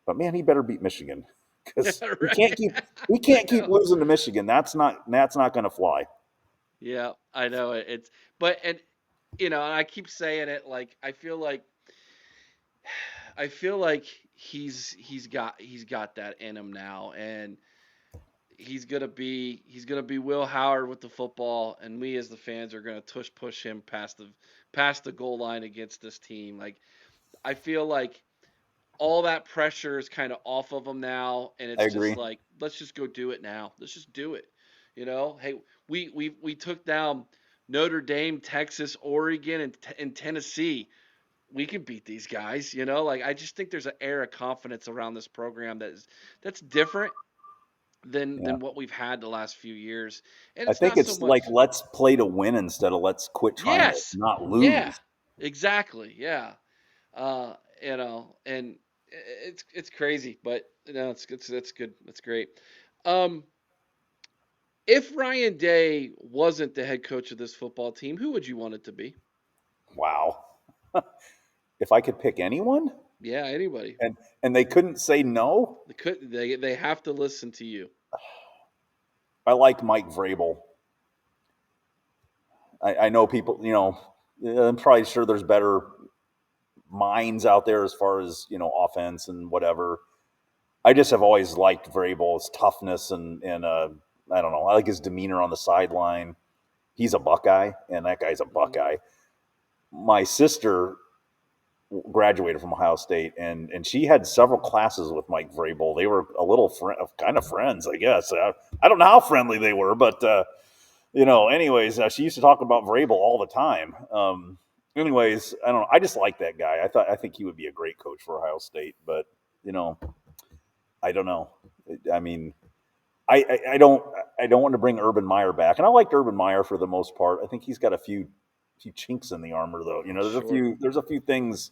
but man, he better beat Michigan because Yeah, we can't right. keep we I can't keep know. losing to Michigan. That's not going to fly. Yeah, I know it. It's but and and I keep saying it like I feel like he's got that in him now, and he's gonna be Will Howard with the football, and we as the fans are gonna push him past the goal line against this team. Like I feel like all that pressure is kind of off of him now, and I it's just agree. like let's just go do it now. Let's just do it. Hey, we took down Notre Dame, Texas, Oregon, and Tennessee. We can beat these guys. Like I just think there's an air of confidence around this program that's different Yeah, than what we've had the last few years, and I it's think not so it's like much. let's play to win instead of let's quit trying to Yes, not yeah, lose. exactly, yeah. And it's crazy, but that's good. That's great. Um, if Ryan Day wasn't the head coach of this football team, who would you want it to be? Wow. If I could pick anyone, Yeah, anybody. and they couldn't say no, They have to listen to you. I like Mike Vrabel. I know people, I'm probably sure there's better minds out there as far as, offense and whatever. I just have always liked Vrabel's toughness and I don't know. I like his demeanor on the sideline. He's a Buckeye, and that guy's a Hmm. Buckeye. My sister graduated from Ohio State, and she had several classes with Mike Vrabel. They were a little kind of friends, I guess. I don't know how friendly they were, but anyways, she used to talk about Vrabel all the time. Anyways, I don't know. I just like that guy. I think he would be a great coach for Ohio State, but you know, I don't know. I mean, I don't want to bring Urban Meyer back, and I liked Urban Meyer for the most part. I think he's got a few chinks in the armor, though. Sure. There's a few things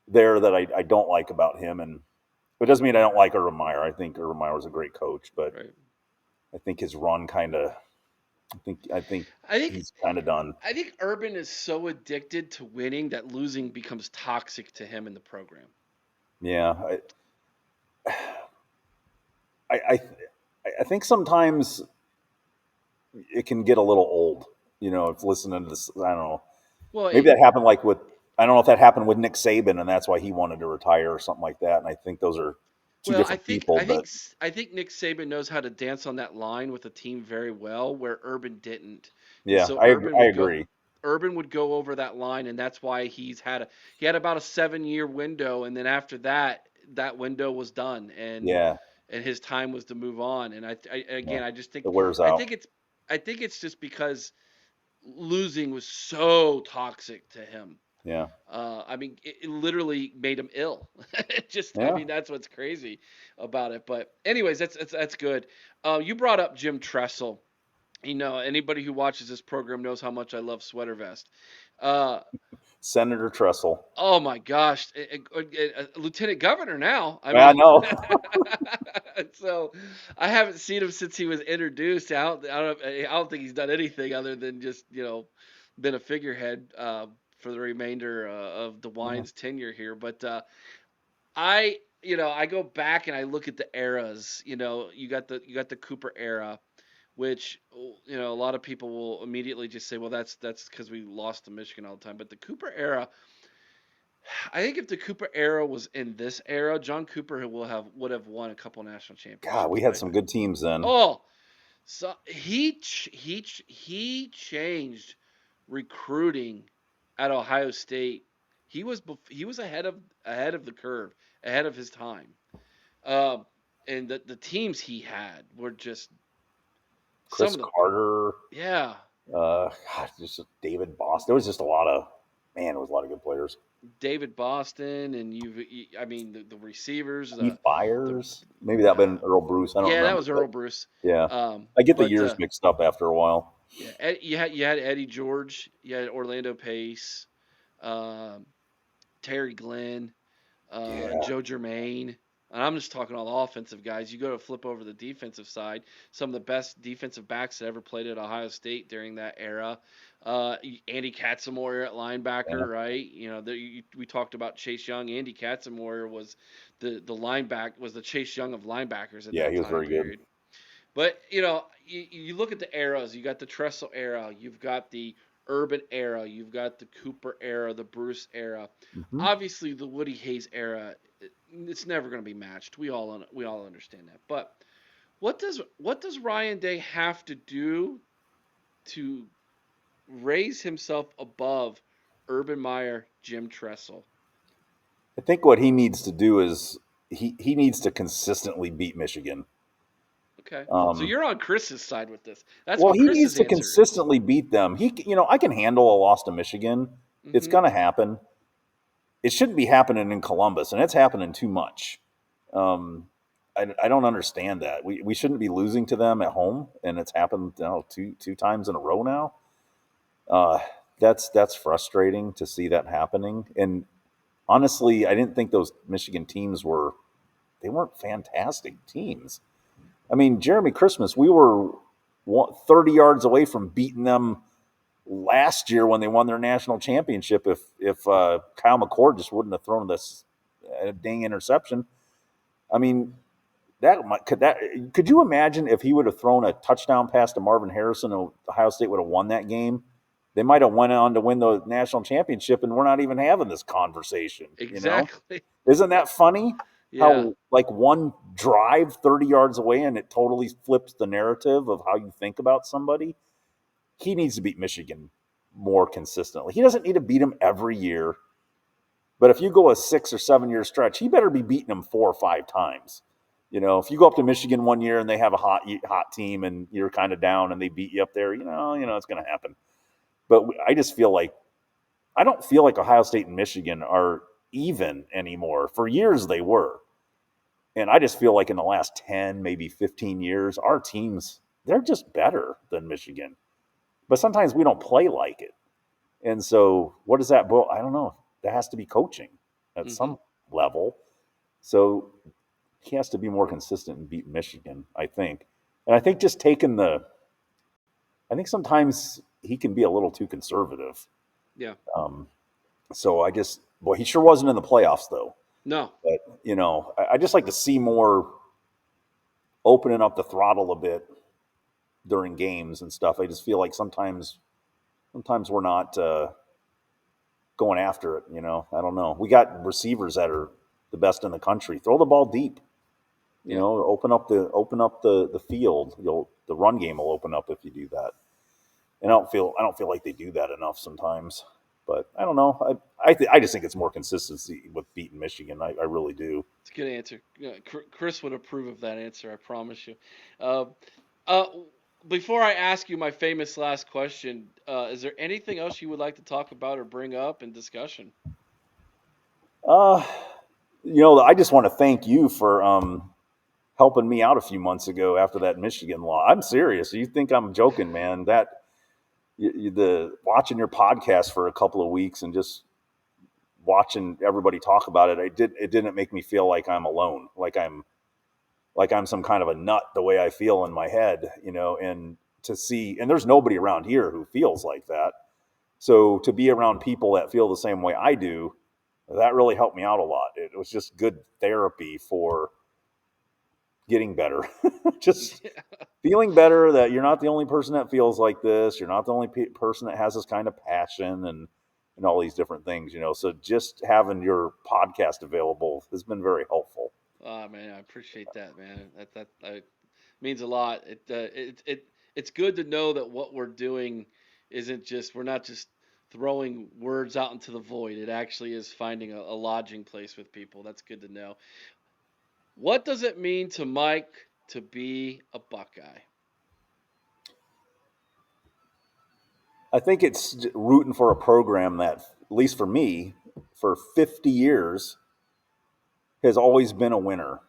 there that I don't like about him, and it doesn't mean I don't like Urban Meyer. I think Urban Meyer was a great coach, but Right. I think his run kind of. I think I think he's kind of done. I think Urban is so addicted to winning that losing becomes toxic to him in the program. Yeah, I, I, I think sometimes it can get a little old. If listening to this, I don't know. Well, Maybe that happened like with I don't know if that happened with Nick Saban, and that's why he wanted to retire or something like that. And I think those are two Well, I different think people. I think But s- I think Nick Saban knows how to dance on that line with the team very well, where Urban didn't, and yeah, so I agree. Urban would go over that line, and that's why he had about a 7 year window, and then after that, that window was done, Yeah, and his time was to move on. And yeah, again, I just it think wears I out. think it's I think it's just because losing was so toxic to him. Yeah, I mean, it literally made him ill. I yeah. mean, that's what's crazy about it. But anyways, that's good. You brought up Jim Tressel. Anybody who watches this program knows how much I love Sweater Vest. Uh, Senator Tressel. oh my gosh, a lieutenant governor now. I I mean, know. so I haven't seen him since he was introduced. I don't think he's done anything other than just been a figurehead for the remainder of the Yeah. Wine's tenure here. But I go back and I look at the eras. You got the Cooper era, which a lot of people will immediately just say, well, that's because we lost to Michigan all the time. But the Cooper era, I think if the Cooper era was in this era, John Cooper would have won a couple national God, championships. we had But some good teams then. oh, so he changed recruiting at Ohio State. He was ahead of the curve, ahead of his time. Um, and the teams he had were just some Chris of the Carter, yeah. God, just David Boss. There was just a lot of man. There was a lot of good players. David Boston, and I mean, the receivers, Keith the Byers, maybe that been Earl Bruce. I don't yeah, that remember, was but Earl Bruce. yeah, I get the But years mixed up after a while. yeah, you had Eddie George, you had Orlando Pace, um, Terry Glenn, Yeah, Joe Germain. And I'm just talking all the offensive guys. You go to flip over the defensive side, some of the best defensive backs that ever played at Ohio State during that era. Andy Katzenmoyer at yeah, linebacker, right? We talked about Chase Young. Andy Katzenmoyer was the linebacker, was the Chase Young of linebackers at yeah. that He was time very good. period. But you look at the eras. You got the Tressel era. You've got the Urban era. You've got the Cooper era, the Bruce era. Hmm. Obviously, the Woody Hayes era. It's never going to be matched. We all understand that. But what does Ryan Day have to do to raise himself above Urban Meyer, Jim Tressel? I think what he needs to do is he needs to consistently beat Michigan. Okay, so Um, you're on Chris's side with this. That's well, what he needs Chris's to answer is. consistently beat them. I can handle a loss to Michigan. It's Hmm. going to happen. It shouldn't be happening in Columbus, and it's happening too much. Um, I don't understand that. We shouldn't be losing to them at home, and it's happened two times in a row now. Uh, that's frustrating to see that happening. And honestly, I didn't think those Michigan teams weren't fantastic teams. I mean, Jeremy Christmas, we were 30 yards away from beating them last year when they won their national championship. If Kyle McCord just wouldn't have thrown this dang interception, I mean, could you imagine if he would have thrown a touchdown pass to Marvin Harrison and Ohio State would have won that game? They might have went on to win the national championship, and we're not even having this conversation. Exactly. Isn't that funny? Yeah. How like one drive 30 yards away and it totally flips the narrative of how you think about somebody. He needs to beat Michigan more consistently. He doesn't need to beat them every year, but if you go a 6 or 7 year stretch, he better be beating them 4 or 5 times. If you go up to Michigan one year and they have a hot team and you're kind of down and they beat you up there, it's going to happen. But I don't feel like Ohio State and Michigan are even anymore. For years they were. And I just feel like in the last 10, maybe 15 years, our teams, they're just better than Michigan. But sometimes we don't play like it. And so what does that boil? I don't know. That has to be coaching at Hmm. some level. So he has to be more consistent and beat Michigan, I think. And I think just I think sometimes he can be a little too conservative. Yeah. Um, so boy, he sure wasn't in the playoffs though. No. But, I just like to see more opening up the throttle a bit during games and stuff. I just feel like sometimes we're not going after it. I don't know. We got receivers that are the best in the country. Throw the ball deep. Yeah. Open up the field. The run game will open up if you do that. And I don't feel like they do that enough sometimes. But I don't know. I just think it's more consistency with beating Michigan. I really do. It's a good answer. Yeah, Chris would approve of that answer. I promise you. Uh, uh, before I ask you my famous last question, is there anything else you would like to talk about or bring up in discussion? Uh, I just want to thank you for helping me out a few months ago after that Michigan law. I'm serious. You think I'm joking, man? The watching your podcast for a couple of weeks and just watching everybody talk about it, it didn't make me feel like I'm alone, like I'm some kind of a nut the way I feel in my head, and to see, and there's nobody around here who feels like that. So to be around people that feel the same way I do, that really helped me out a lot. It was just good therapy for getting better. Just feeling better that you're not the only person that feels like this. You're not the only person that has this kind of passion and all these different things. So just having your podcast available has been very helpful. Oh man, I appreciate that, man. That means a lot. It's good to know that what we're doing isn't just we're not just throwing words out into the void. It actually is finding a lodging place with people. That's good to know. What does it mean to Mike to be a Buckeye? I think it's rooting for a program that, at least for me, for 50 years has always been a winner.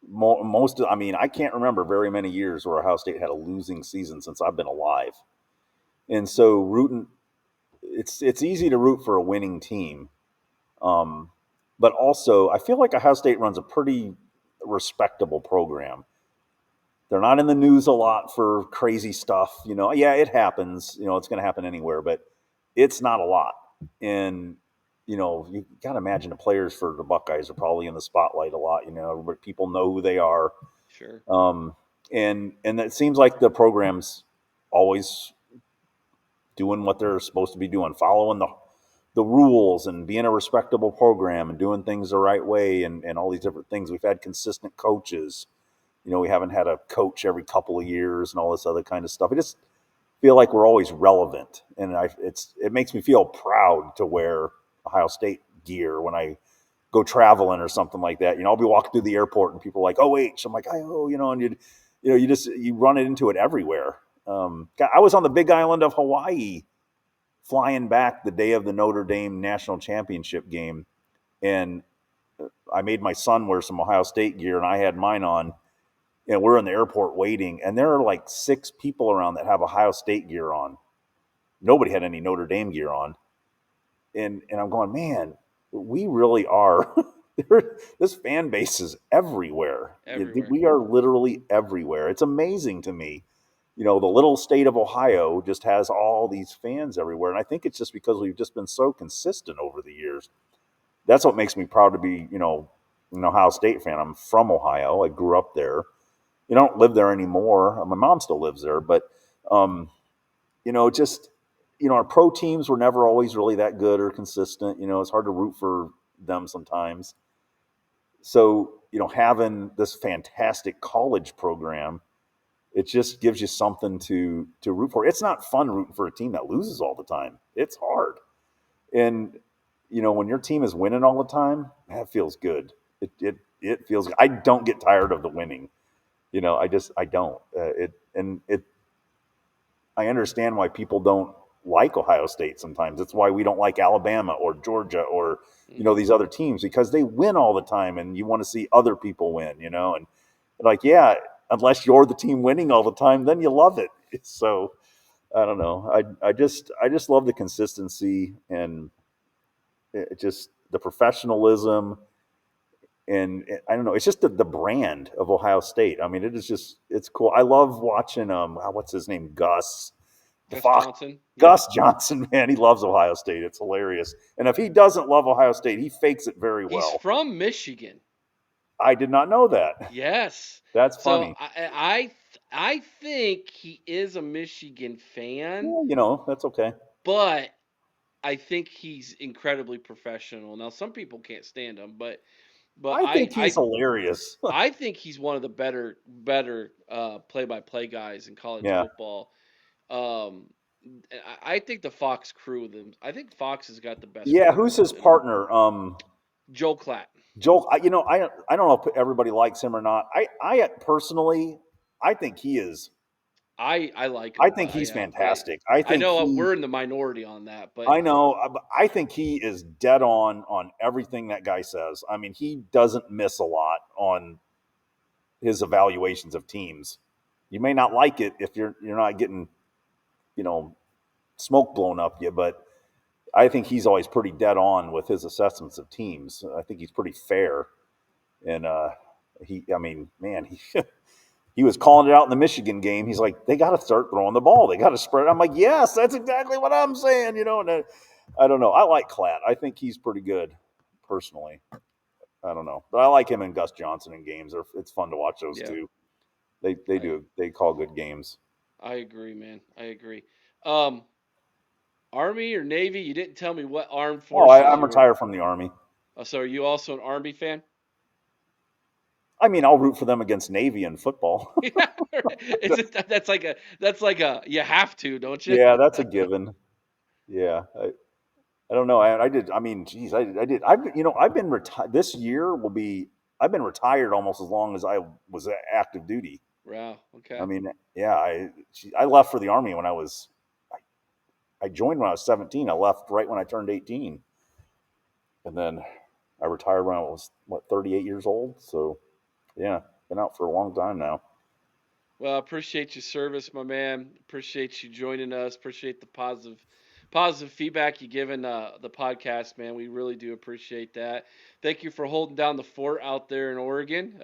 Most, I mean, I can't remember very many years where Ohio State had a losing season since I've been alive. And so rooting, it's easy to root for a winning team. Um, but also, I feel like Ohio State runs a pretty respectable program. They're not in the news a lot for crazy stuff. Yeah, it happens. It's going to happen anywhere, but it's not a lot. And you got to imagine the players for the Buckeyes are probably in the spotlight a lot. People know who they are, Sure. and it seems like the program's always doing what they're supposed to be doing, following the rules and being a respectable program and doing things the right way and all these different things. We've had consistent coaches. We haven't had a coach every couple of years and all this other kind of stuff. I just feel like we're always relevant, and it makes me feel proud to wear Ohio State gear when I go traveling or something like that. I'll be walking through the airport and people are like, "Oh, H." I'm like, "Oh," and you run it into it everywhere. I was on the Big Island of Hawaii flying back the day of the Notre Dame national championship game, and I made my son wear some Ohio State gear, and I had mine on. And we're in the airport waiting, and there are like 6 people around that have Ohio State gear on. Nobody had any Notre Dame gear on, and I'm going, man, we really are. This fan base is everywhere. Everywhere. We are literally everywhere. It's amazing to me. The little state of Ohio just has all these fans everywhere, and I think it's just because we've just been so consistent over the years. That's what makes me proud to be, an Ohio State fan. I'm from Ohio. I grew up there. I don't live there anymore. My mom still lives there, but um, just our pro teams were never always really that good or consistent. It's hard to root for them sometimes. So having this fantastic college program, it just gives you something to root for. It's not fun rooting for a team that loses all the time. It's hard, and when your team is winning all the time, that feels good. It feels good. I don't get tired of the winning. I don't. I understand why people don't like Ohio State sometimes. It's why we don't like Alabama or Georgia or Mm-hmm. these other teams, because they win all the time, and you want to see other people win. And like, yeah, unless you're the team winning all the time, then you love it. So I don't know. I just love the consistency and just the professionalism and I don't know, it's just the brand of Ohio State. I mean, it's cool. I love watching what's his name, Gus, the Gus Fox, Johnson. Yeah. Gus Johnson. Man, he loves Ohio State. It's hilarious. And if he doesn't love Ohio State, he fakes it very He's well. from Michigan. I did not know that. Yes. That's So funny. I think he is a Michigan fan, Yeah, that's okay. but I think he's incredibly professional. Now some people can't stand him, but I I think he's I hilarious. I think he's one of the better play-by-play guys in college Yeah, football. Um, I think the Fox crew, them. I think Fox has got the best yeah. crew Who's his in them. partner? Joe Klatt. Joel. I don't know if everybody likes him or not. I personally, I think he is. I like I him, think but he's I fantastic. I I think know he we're in the minority on that, but I know. I think he is dead on everything that guy says. I mean, he doesn't miss a lot on his evaluations of teams. You may not like it if you're not getting you know smoke blown up you, but I think he's always pretty dead on with his assessments of teams. I think he's pretty fair, and I mean, man, he he was calling it out in the Michigan game. He's like, they got to start throwing the ball. They got to spread. I'm like, yes, that's exactly what I'm saying. And I don't know. I like Klatt. I think he's pretty good, personally. I don't know, but I like him and Gus Johnson in games. It's fun to watch those yeah, two. They I do. They call good games. I agree, man. I agree. Um, Army or Navy? You didn't tell me what armed Oh, forces I'm you were. retired from the Army. So are you also an Army fan? I mean, I'll root for them against Navy in football. Yeah, it's that's like a you have to, don't you? Yeah, that's a given. Yeah, I don't know. I did. I mean, geez, I did. I've been retired. This year will be. I've been retired almost as long as I was active duty. Wow. I Okay. mean, yeah, I left for the army when I joined when I was 17. I left right when I turned 18, and then I retired when I was 38 years old. So yeah, been out for a long time now. Well, I appreciate your service, my man. Appreciate you joining us. Appreciate the positive feedback you given the podcast, man. We really do appreciate that. Thank you for holding down the fort out there in Oregon.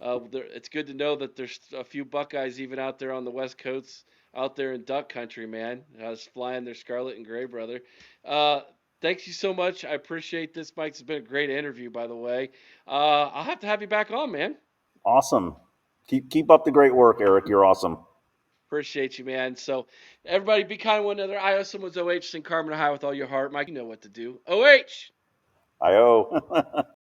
It's good to know that there's a few Buckeyes even out there on the West Coast, out there in Duck Country, man. Flying their scarlet and gray, brother. Uh, Thanks you so much. I appreciate this, Mike. It's been a great interview, by the way. I'll have to have you back on, man. Awesome. Keep up the great work, Eric. You're awesome. Appreciate you, man. So, everybody be kind to one another. I owe someone's OH. Sing Carmen High with all your heart. Mike, you know what to do. OH! I owe.